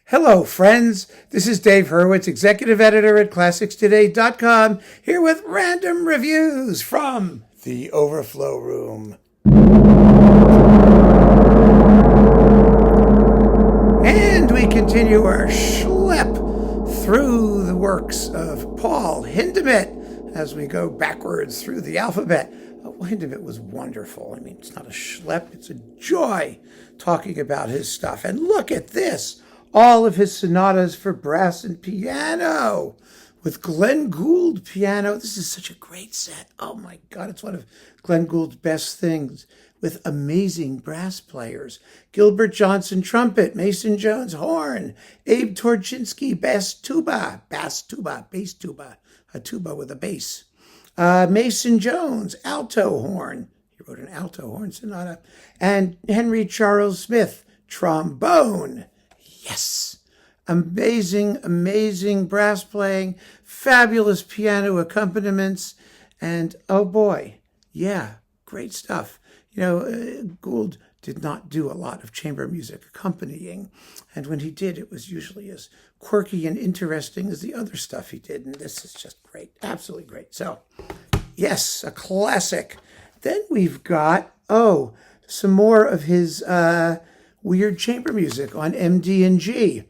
Hello, friends. This is Dave Hurwitz, executive editor at ClassicsToday.com, here with random reviews from the Overflow room. And we continue our schlep through the works of Paul Hindemith as we go backwards through the alphabet. Hindemith was wonderful. I mean, it's not a schlep, it's a joy talking about his stuff. And look at this. All of his sonatas for brass and piano with Glenn Gould piano. This is such a great set. Oh my God, it's one of Glenn Gould's best things with amazing brass players. Gilbert Johnson trumpet, Mason Jones horn, Abe Torchinsky bass tuba, bass tuba, a tuba with a bass. Mason Jones alto horn. He wrote an alto horn sonata. And Henry Charles Smith trombone. Yes, amazing brass playing, fabulous piano accompaniments, and oh boy, yeah, great stuff. You know, Gould did not do a lot of chamber music accompanying, and when he did, it was usually as quirky and interesting as the other stuff he did, and this is just great, absolutely great. So, yes, a classic. Then we've got, some more of his weird chamber music on MD&G.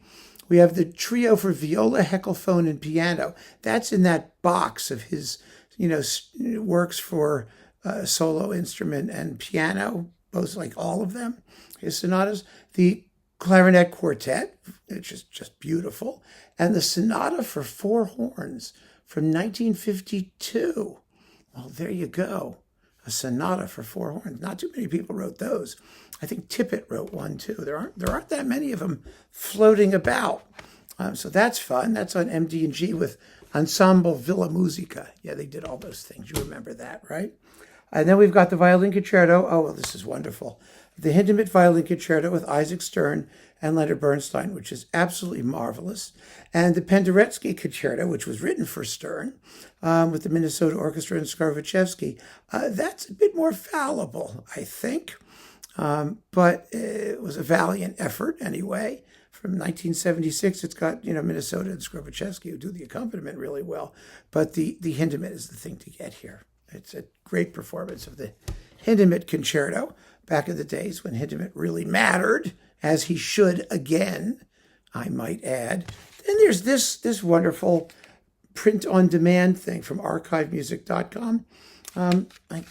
We have the trio for viola, heckelphone, and piano. That's in that box of his, works for solo instrument and piano, both like all of them, his sonatas. The clarinet quartet, which is just beautiful, and the sonata for four horns from 1952. Well, there you go. A sonata for four horns. Not too many people wrote those. I think Tippett wrote one too. There aren't that many of them floating about. So that's fun. That's on MD&G with Ensemble Villa Musica. Yeah, they did all those things. You remember that, right? And then we've got the violin concerto. Oh, well, this is wonderful. The Hindemith Violin Concerto with Isaac Stern and Leonard Bernstein, which is absolutely marvelous. And the Penderecki Concerto, which was written for Stern, with the Minnesota Orchestra and Skorovichevsky. That's a bit more fallible, I think. But it was a valiant effort anyway. From 1976, it's got, Minnesota and Skorovichevsky who do the accompaniment really well. But the Hindemith is the thing to get here. It's a great performance of the Hindemith Concerto back in the days when Hindemith really mattered, as he should again, I might add. Then there's this wonderful print-on-demand thing from archivemusic.com. Let me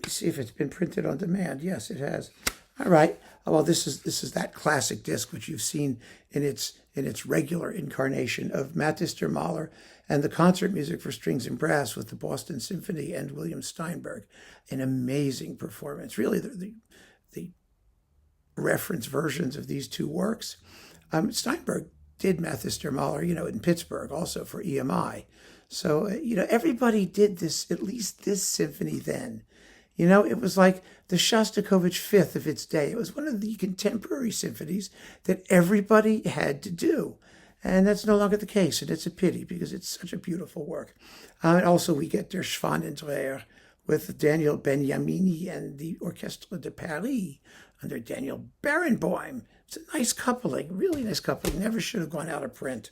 see if it's been printed on demand. Yes, it has. All right. Well, this is that classic disc which you've seen in its regular incarnation of Mathis der Mahler and the concert music for strings and brass with the Boston Symphony and William Steinberg. An amazing performance. Really, the reference versions of these two works. Steinberg did Mathis der Mahler, in Pittsburgh also for EMI. So, everybody did this, at least this symphony then. It was like the Shostakovich Fifth of its day. It was one of the contemporary symphonies that everybody had to do. And that's no longer the case, and it's a pity because it's such a beautiful work. And also we get Der Schwanendreher with Daniel Beniamini and the Orchestral de Paris under Daniel Barenboim. It's a nice coupling, really nice coupling. Never should have gone out of print,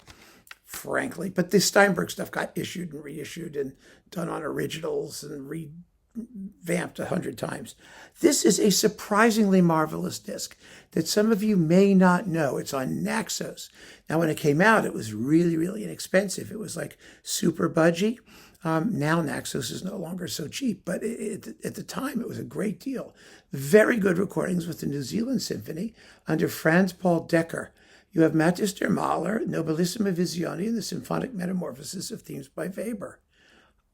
frankly. But the Steinberg stuff got issued and reissued and done on originals and revamped 100 times. This is a surprisingly marvelous disc that some of you may not know. It's on Naxos. Now, when it came out, it was really, really inexpensive. It was like super budgy. Now Naxos is no longer so cheap, but at the time, it was a great deal. Very good recordings with the New Zealand Symphony under Franz Paul Decker. You have Mathis der Mahler, Nobilissima Visione, and the Symphonic Metamorphosis of Themes by Weber.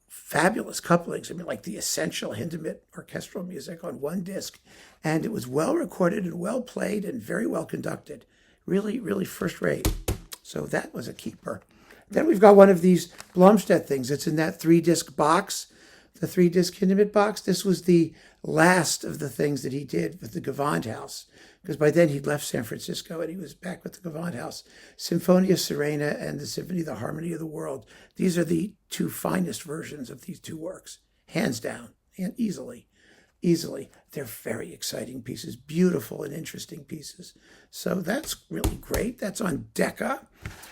Fabulous couplings. Like the essential Hindemith orchestral music on one disc. And it was well recorded and well played and very well conducted. Really, really first rate. So that was a keeper. Then we've got one of these Blumstedt things. It's in that 3-disc box, the 3-disc Hindemith box. This was the last of the things that he did with the Gewandhaus, because by then he'd left San Francisco and he was back with the Gewandhaus. Symphonia Serena and the Symphony, The Harmony of the World. These are the two finest versions of these two works, hands down and easily. easily. They're very exciting pieces, beautiful and interesting pieces. So that's really great. That's on Decca.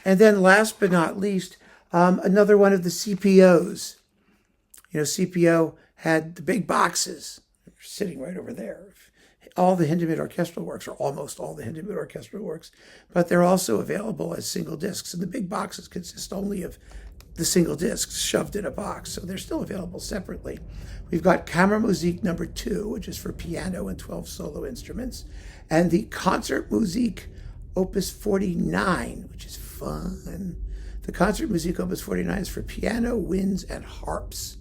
And then last but not least, another one of the CPOs. You know, CPO had the big boxes sitting right over there. All the Hindemith orchestral works, or almost all the Hindemith orchestral works, but they're also available as single discs. And the big boxes consist only of the single discs shoved in a box, so they're still available separately. We've got Kammermusik number 2, which is for piano and 12 solo instruments, and the Concertmusik Opus 49, which is fun. The Concertmusik Opus 49 is for piano, winds, and harps.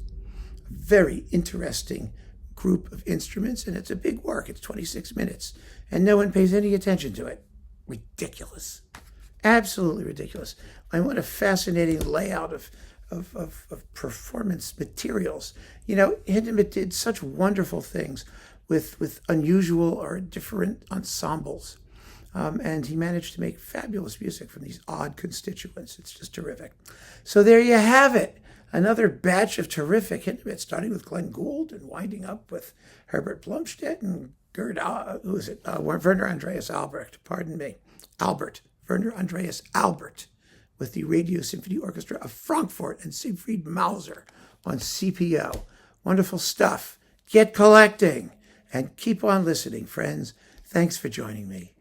A very interesting group of instruments, and it's a big work. It's 26 minutes, and no one pays any attention to it. Ridiculous. Absolutely ridiculous. And what a fascinating layout of performance materials. You know, Hindemith did such wonderful things with unusual or different ensembles. And he managed to make fabulous music from these odd constituents. It's just terrific. So there you have it. Another batch of terrific Hindemith, starting with Glenn Gould and winding up with Herbert Blumstedt and Werner Andreas Albrecht, Werner Andreas Albert, with the Radio Symphony Orchestra of Frankfurt and Siegfried Mauser on CPO. Wonderful stuff. Get collecting and keep on listening, friends. Thanks for joining me.